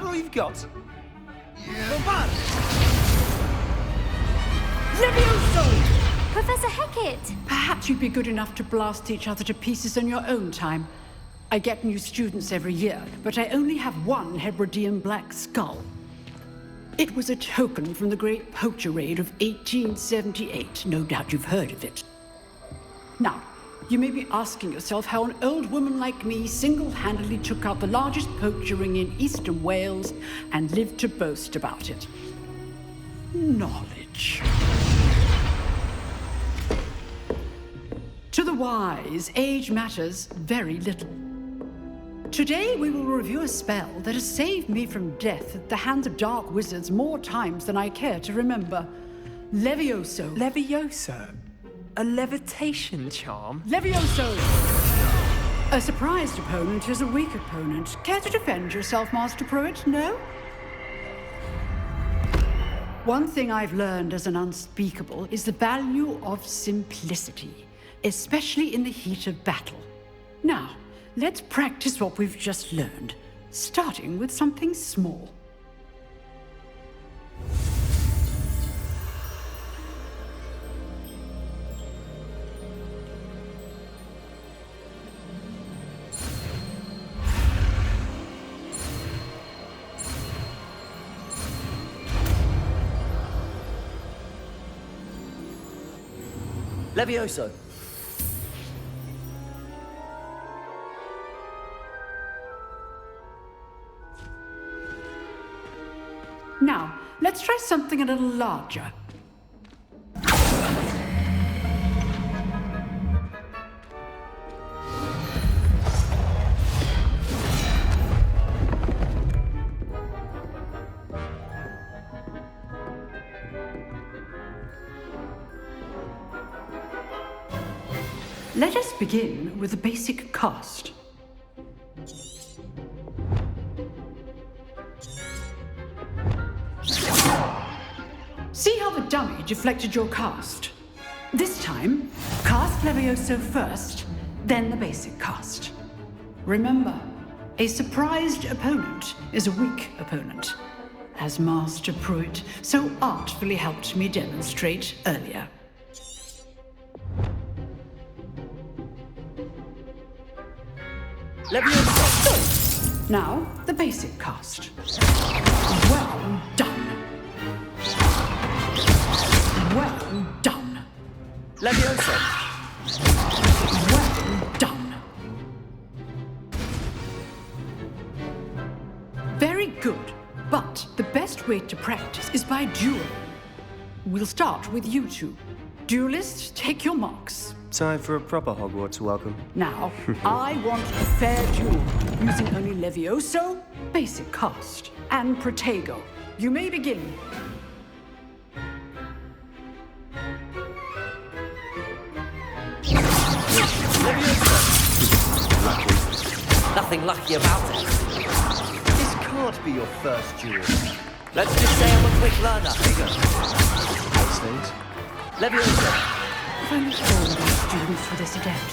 that all you've got? Yeah. Levioso! Professor Hackett! Perhaps you'd be good enough to blast each other to pieces in your own time. I get new students every year, but I only have one Hebridean black skull. It was a token from the Great Poacher Raid of 1878. No doubt you've heard of it. Now, you may be asking yourself how an old woman like me single-handedly took out the largest poacher ring in eastern Wales and lived to boast about it. Knowledge. To the wise, age matters very little. Today we will review a spell that has saved me from death at the hands of dark wizards more times than I care to remember. Levioso. Levioso? A levitation charm? Levioso! A surprised opponent is a weak opponent. Care to defend yourself, Master Pruitt? No? One thing I've learned as an unspeakable is the value of simplicity, especially in the heat of battle. Now, let's practice what we've just learned, starting with something small. Levioso. Now, let's try something a little larger. Let us begin with the basic cast. See how the dummy deflected your cast? This time, cast Levioso first, then the basic cast. Remember, a surprised opponent is a weak opponent, as Master Pruitt so artfully helped me demonstrate earlier. Levioso! Now, the basic cast. Well done. Well done. Levioso! Well done. Very good, but the best way to practice is by duel. We'll start with you two. Duelists, take your marks. Time for a proper Hogwarts welcome. Now, I want a fair duel, using only Levioso, basic cast, and Protego. You may begin. Nothing lucky about it. This can't be your first duel. Let's just say I'm a quick learner. There you go. How's things? Levioso! If only all of our students were this adept.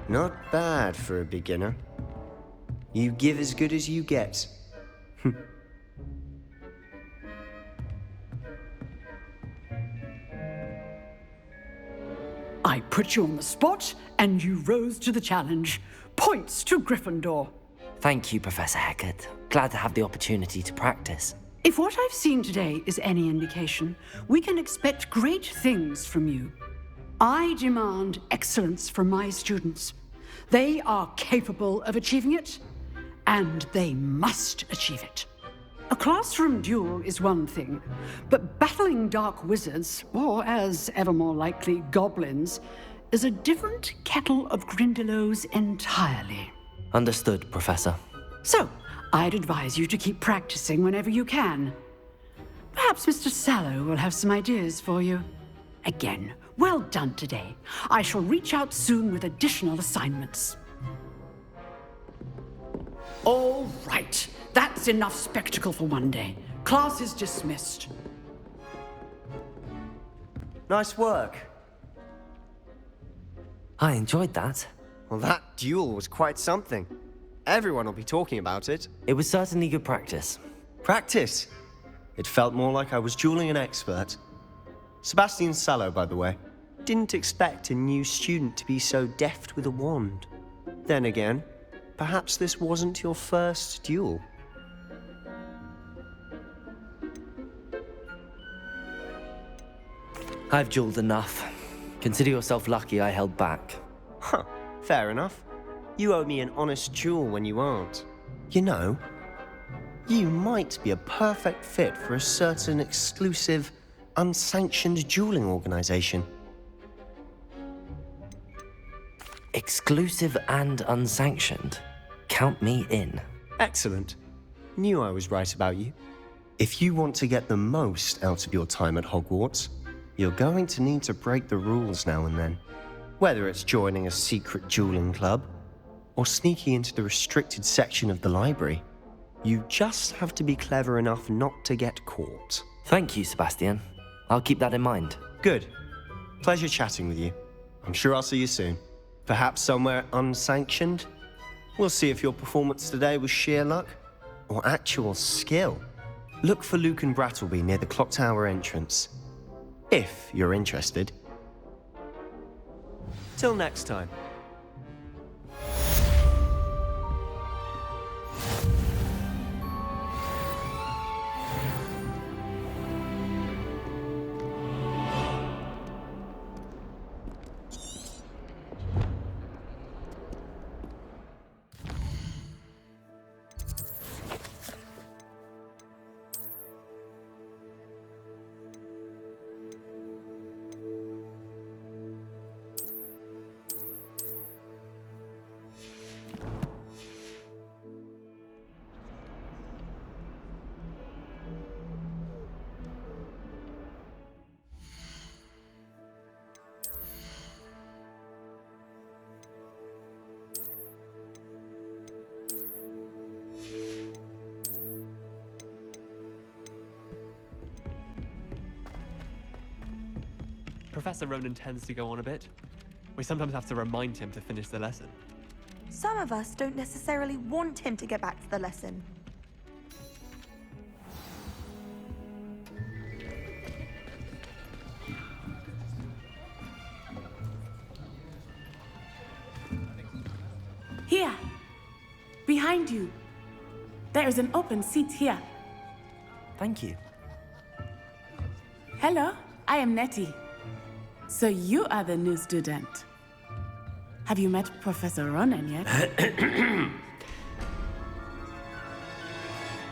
Not bad for a beginner. You give as good as you get. I put you on the spot, and you rose to the challenge. Points to Gryffindor. Thank you, Professor Hackett. Glad to have the opportunity to practice. If what I've seen today is any indication, we can expect great things from you. I demand excellence from my students. They are capable of achieving it, and they must achieve it. A classroom duel is one thing, but battling dark wizards, or as ever more likely, goblins, is a different kettle of Grindylows entirely. Understood, Professor. So, I'd advise you to keep practicing whenever you can. Perhaps Mr. Sallow will have some ideas for you. Again, well done today. I shall reach out soon with additional assignments. All right. That's enough spectacle for one day. Class is dismissed. Nice work. I enjoyed that. Well, that duel was quite something. Everyone will be talking about it. It was certainly good practice. Practice. It felt more like I was dueling an expert. Sebastian Sallow, by the way. Didn't expect a new student to be so deft with a wand. Then again, perhaps this wasn't your first duel. I've dueled enough. Consider yourself lucky I held back. Huh, fair enough. You owe me an honest duel when you aren't. You know, you might be a perfect fit for a certain exclusive, unsanctioned dueling organization. Exclusive and unsanctioned. Count me in. Excellent. Knew I was right about you. If you want to get the most out of your time at Hogwarts, you're going to need to break the rules now and then. Whether it's joining a secret dueling club, or sneaking into the restricted section of the library, you just have to be clever enough not to get caught. Thank you, Sebastian. I'll keep that in mind. Good. Pleasure chatting with you. I'm sure I'll see you soon. Perhaps somewhere unsanctioned? We'll see if your performance today was sheer luck or actual skill. Look for Luke and Brattleby near the clock tower entrance. If you're interested. Till next time. Professor Ronan tends to go on a bit. We sometimes have to remind him to finish the lesson. Some of us don't necessarily want him to get back to the lesson. Here! Behind you! There is an open seat here. Thank you. Hello, I am Nettie. So you are the new student. Have you met Professor Ronan yet?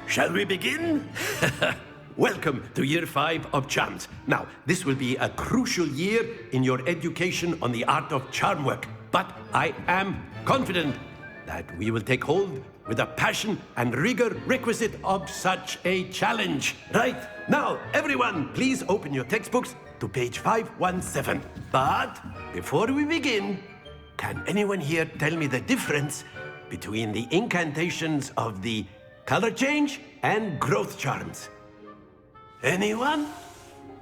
Shall we begin? Welcome to Year 5 of Charms. Now, this will be a crucial year in your education on the art of charm work. But I am confident that we will take hold with the passion and rigor requisite of such a challenge. Right, now, everyone, please open your textbooks to page 517. But before we begin, can anyone here tell me the difference between the incantations of the color change and growth charms? Anyone?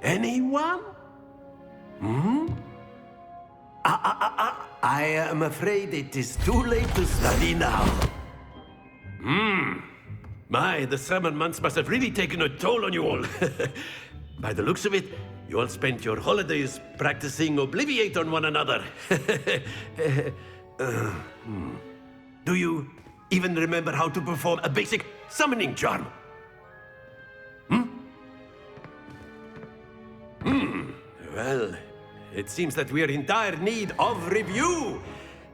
Anyone? I am afraid it is too late to study now. My, the summer months must have really taken a toll on you all. By the looks of it, you all spent your holidays practicing Obliviate on one another. Do you even remember how to perform a basic summoning charm? Well, it seems that we are in dire need of review.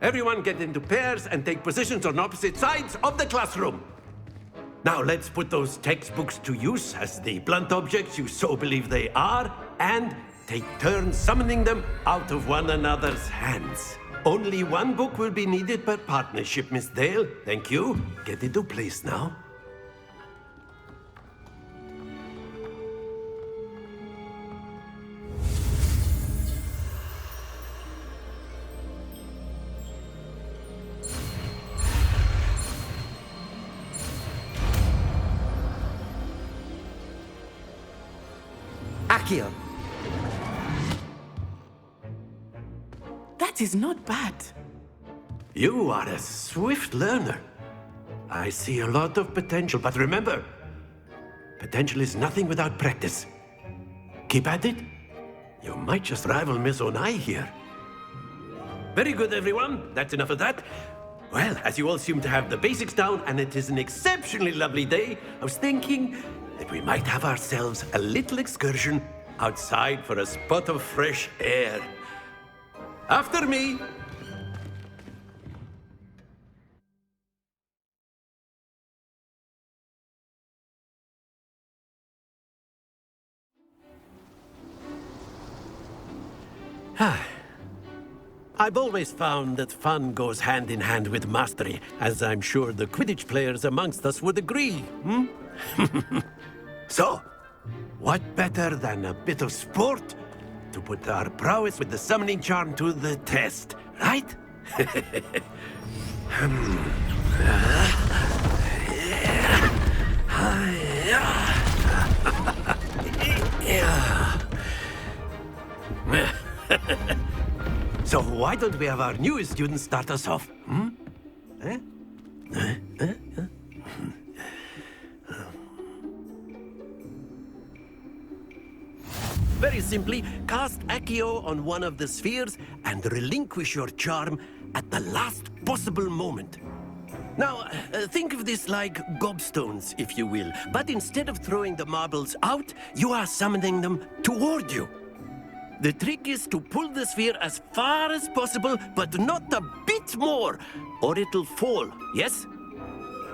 Everyone get into pairs and take positions on opposite sides of the classroom. Now let's put those textbooks to use as the blunt objects you so believe they are, and take turns summoning them out of one another's hands. Only one book will be needed per partnership, Miss Dale. Thank you. Get into place now. Accio! That is not bad. You are a swift learner. I see a lot of potential, but remember, potential is nothing without practice. Keep at it. You might just rival Miss Onai here. Very good, everyone. That's enough of that. Well, as you all seem to have the basics down, and it is an exceptionally lovely day, I was thinking that we might have ourselves a little excursion outside for a spot of fresh air. After me. I've always found that fun goes hand in hand with mastery, as I'm sure the Quidditch players amongst us would agree, So, what better than a bit of sport to put our prowess with the summoning charm to the test, right? So why don't we have our newest student start us off? Very simply, cast Accio on one of the spheres and relinquish your charm at the last possible moment. Now, think of this like gobstones, if you will, but instead of throwing the marbles out, you are summoning them toward you. The trick is to pull the sphere as far as possible, but not a bit more, or it'll fall, yes?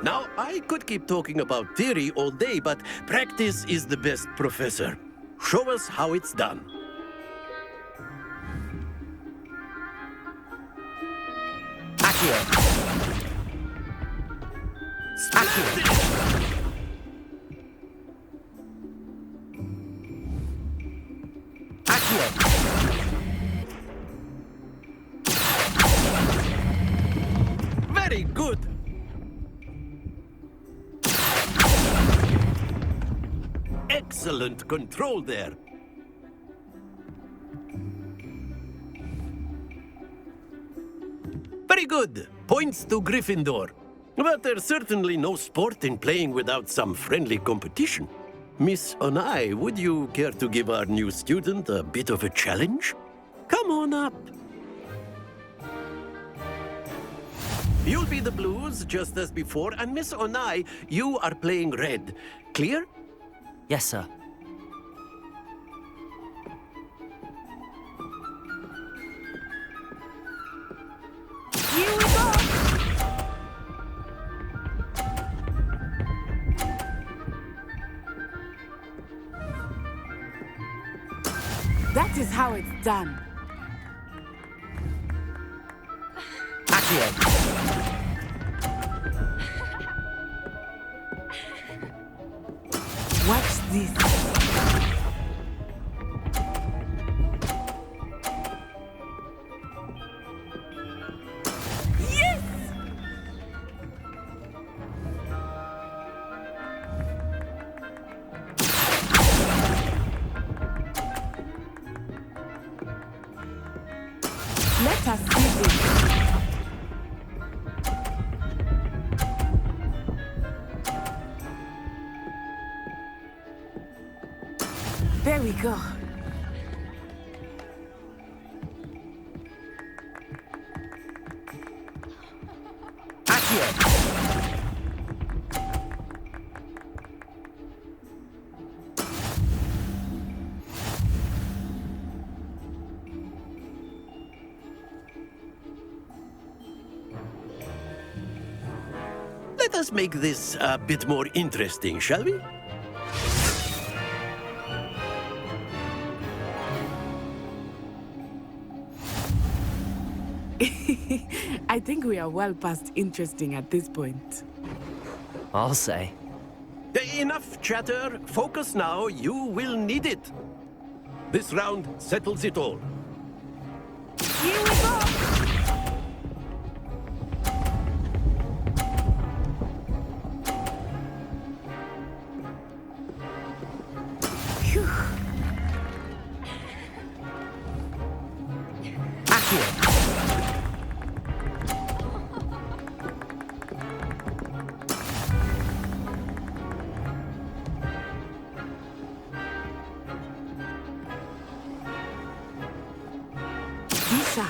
Now, I could keep talking about theory all day, but practice is the best professor. Show us how it's done. Accio. Accio. Very good. Excellent control there. Very good. Points to Gryffindor. But there's certainly no sport in playing without some friendly competition. Miss Onai, would you care to give our new student a bit of a challenge? Come on up. You'll be the blues, just as before, and Miss Onai, you are playing red. Clear? Yes, sir. Here we go! That is how it's done. Accio. Watch this. Yes! Let us see this. There we go. Accio. Let us make this a bit more interesting, shall we? I think we are well past interesting at this point. I'll say. Enough chatter. Focus now. You will need it. This round settles it all. Here we go! Phew. Accio.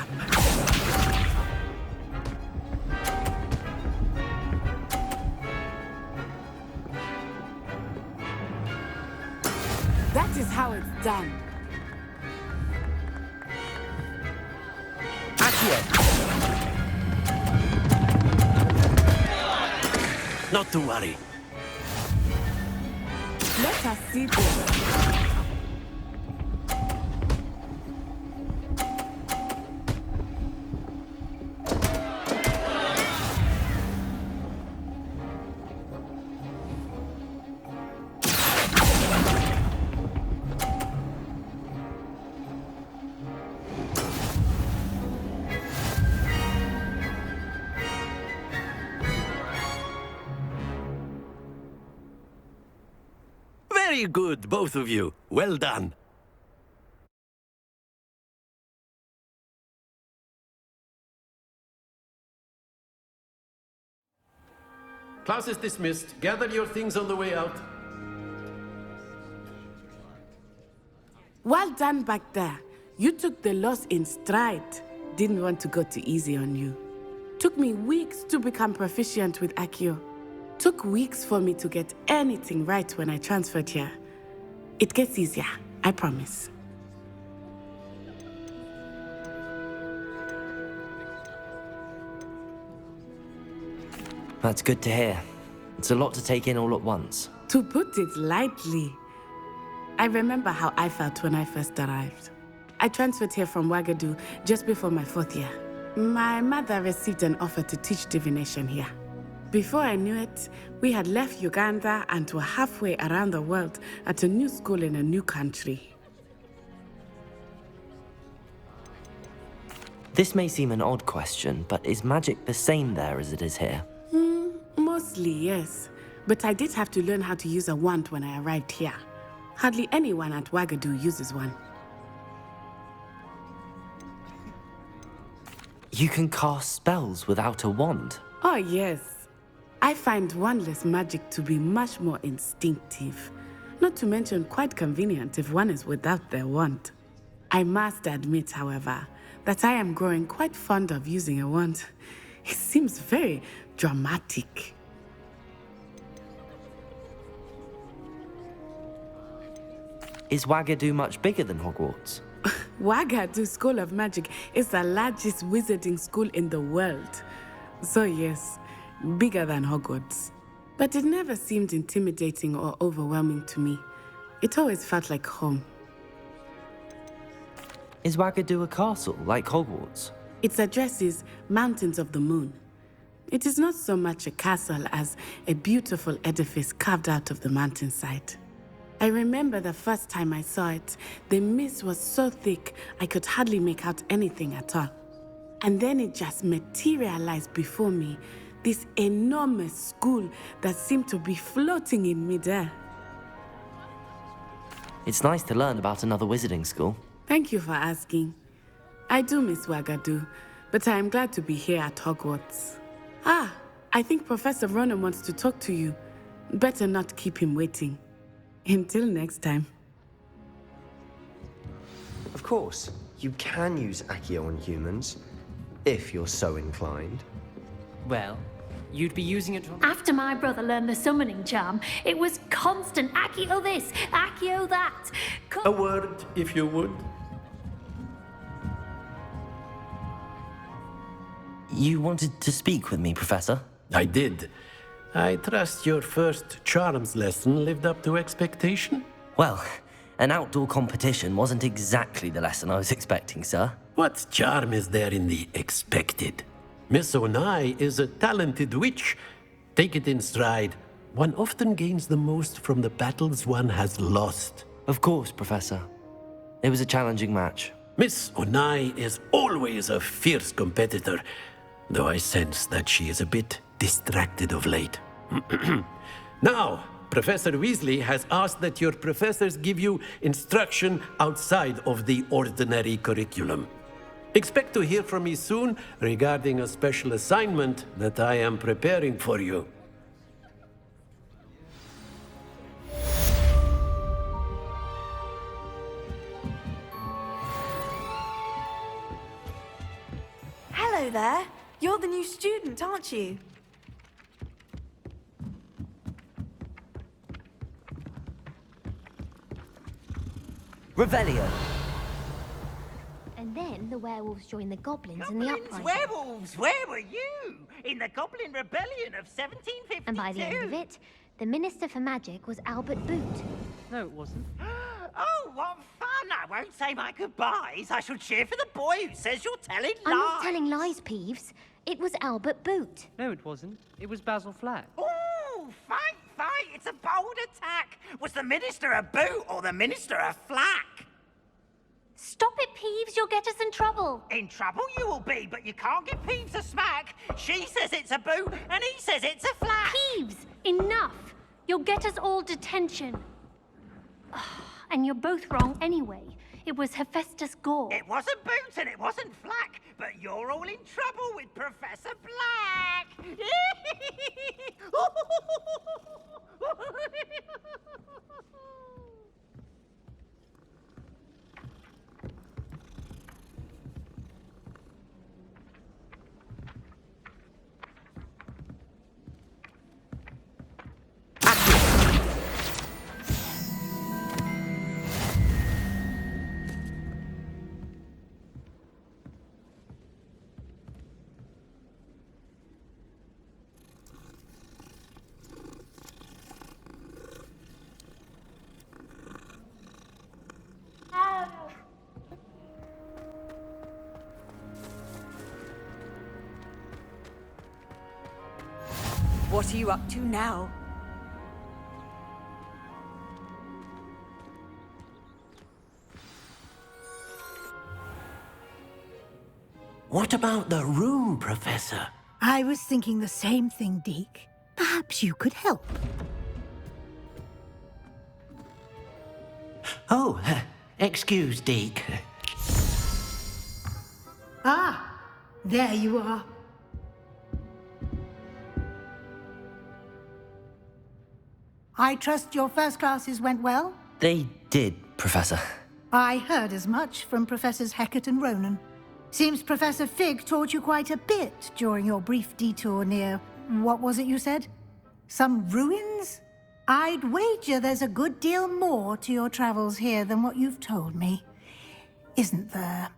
up. That is how it's done. Accio! Not to worry. Let us see this. Very good, both of you. Well done. Class is dismissed. Gather your things on the way out. Well done back there. You took the loss in stride. Didn't want to go too easy on you. Took me weeks to become proficient with Accio. Took weeks for me to get anything right when I transferred here. It gets easier, I promise. That's good to hear. It's a lot to take in all at once. To put it lightly, I remember how I felt when I first arrived. I transferred here from Wagadu just before my 4th year. My mother received an offer to teach divination here. Before I knew it, we had left Uganda and were halfway around the world at a new school in a new country. This may seem an odd question, but is magic the same there as it is here? Mostly, yes. But I did have to learn how to use a wand when I arrived here. Hardly anyone at Wagadu uses one. You can cast spells without a wand. Oh, yes. I find wandless magic to be much more instinctive. Not to mention quite convenient if one is without their wand. I must admit, however, that I am growing quite fond of using a wand. It seems very dramatic. Is Wagadu much bigger than Hogwarts? Wagadu School of Magic is the largest wizarding school in the world. So yes, bigger than Hogwarts. But it never seemed intimidating or overwhelming to me. It always felt like home. Is Wagadu a castle, like Hogwarts? Its address is Mountains of the Moon. It is not so much a castle as a beautiful edifice carved out of the mountainside. I remember the first time I saw it, the mist was so thick I could hardly make out anything at all. And then it just materialized before me, this enormous school that seemed to be floating in midair. It's nice to learn about another wizarding school. Thank you for asking. I do miss Wagadu, but I am glad to be here at Hogwarts. Ah, I think Professor Ronan wants to talk to you. Better not keep him waiting. Until next time. Of course, you can use Accio on humans, if you're so inclined. Well, you'd be using it on... After my brother learned the summoning charm, it was constant Accio this, Accio that. A word, if you would. You wanted to speak with me, Professor? I did. I trust your first charms lesson lived up to expectation? Well, an outdoor competition wasn't exactly the lesson I was expecting, sir. What charm is there in the expected? Miss Onai is a talented witch. Take it in stride. One often gains the most from the battles one has lost. Of course, Professor. It was a challenging match. Miss Onai is always a fierce competitor, though I sense that she is a bit distracted of late. Now, Professor Weasley has asked that your professors give you instruction outside of the ordinary curriculum. Expect to hear from me soon regarding a special assignment that I am preparing for you. Hello there. You're the new student, aren't you? Revelio. And then the werewolves joined the goblins in the Goblins, uprising. werewolves, where were you? In the Goblin Rebellion of 1752. And by the end of it, the Minister for Magic was Albert Boot. No, it wasn't. Oh, what fun! I won't say my goodbyes. I shall cheer for the boy who says you're telling lies. I'm not telling lies, Peeves. It was Albert Boot. No, it wasn't. It was Basil Flack. Ooh, fight! It's a bold attack. Was the Minister a boot or the Minister a flack? Stop it, Peeves. You'll get us in trouble. In trouble you will be, but you can't give Peeves a smack. She says it's a boot, and he says it's a flack. Peeves, enough. You'll get us all detention. And you're both wrong anyway. It was Hephaestus Gore. It wasn't boot and it wasn't flack, but you're all in trouble with Professor Black. What are you up to now? What about the room, Professor? I was thinking the same thing, Deke. Perhaps you could help. Oh, excuse, Deke. Ah, there you are. I trust your first classes went well? They did, Professor. I heard as much from Professors Hecat and Ronan. Seems Professor Fig taught you quite a bit during your brief detour near... what was it you said? Some ruins? I'd wager there's a good deal more to your travels here than what you've told me. Isn't there?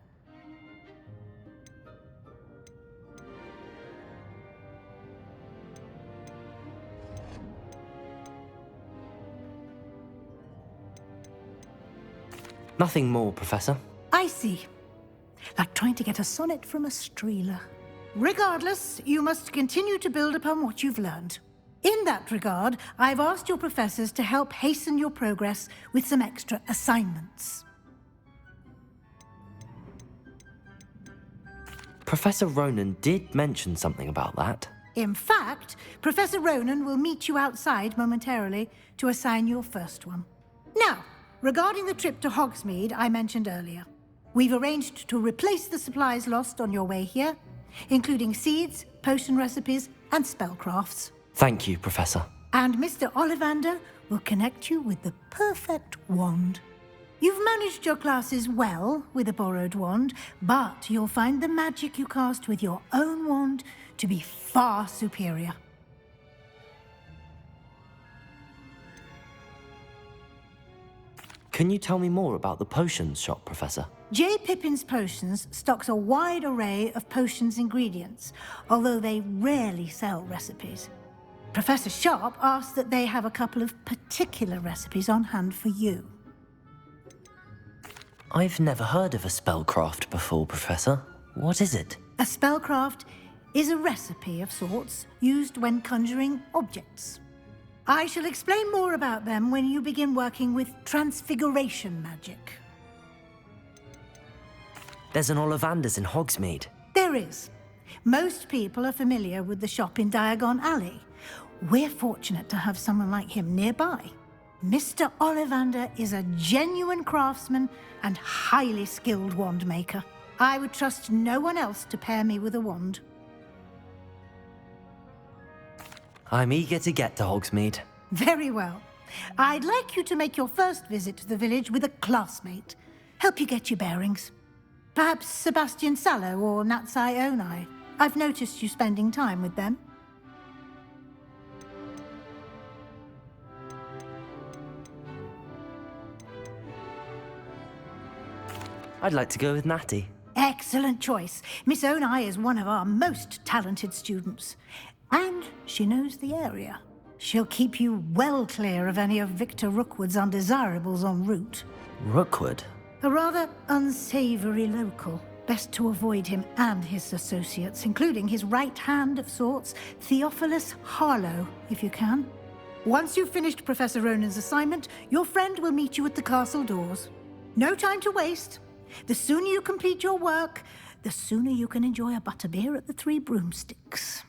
Nothing more, Professor. I see. Like trying to get a sonnet from a streeler. Regardless, you must continue to build upon what you've learned. In that regard, I've asked your professors to help hasten your progress with some extra assignments. Professor Ronan did mention something about that. In fact, Professor Ronan will meet you outside momentarily to assign your first one. Now, regarding the trip to Hogsmeade I mentioned earlier, we've arranged to replace the supplies lost on your way here, including seeds, potion recipes, and spellcrafts. Thank you, Professor. And Mr. Ollivander will connect you with the perfect wand. You've managed your classes well with a borrowed wand, but you'll find the magic you cast with your own wand to be far superior. Can you tell me more about the potions shop, Professor? J. Pippin's Potions stocks a wide array of potions ingredients, although they rarely sell recipes. Professor Sharp asked that they have a couple of particular recipes on hand for you. I've never heard of a spellcraft before, Professor. What is it? A spellcraft is a recipe of sorts used when conjuring objects. I shall explain more about them when you begin working with transfiguration magic. There's an Ollivander's in Hogsmeade. There is. Most people are familiar with the shop in Diagon Alley. We're fortunate to have someone like him nearby. Mr. Ollivander is a genuine craftsman and highly skilled wand maker. I would trust no one else to pair me with a wand. I'm eager to get to Hogsmeade. Very well. I'd like you to make your first visit to the village with a classmate. Help you get your bearings. Perhaps Sebastian Sallow or Natsai Onai. I've noticed you spending time with them. I'd like to go with Natty. Excellent choice. Miss Onai is one of our most talented students. And she knows the area. She'll keep you well clear of any of Victor Rookwood's undesirables en route. Rookwood? A rather unsavory local. Best to avoid him and his associates, including his right hand of sorts, Theophilus Harlow, if you can. Once you've finished Professor Ronan's assignment, your friend will meet you at the castle doors. No time to waste. The sooner you complete your work, the sooner you can enjoy a butterbeer at the Three Broomsticks.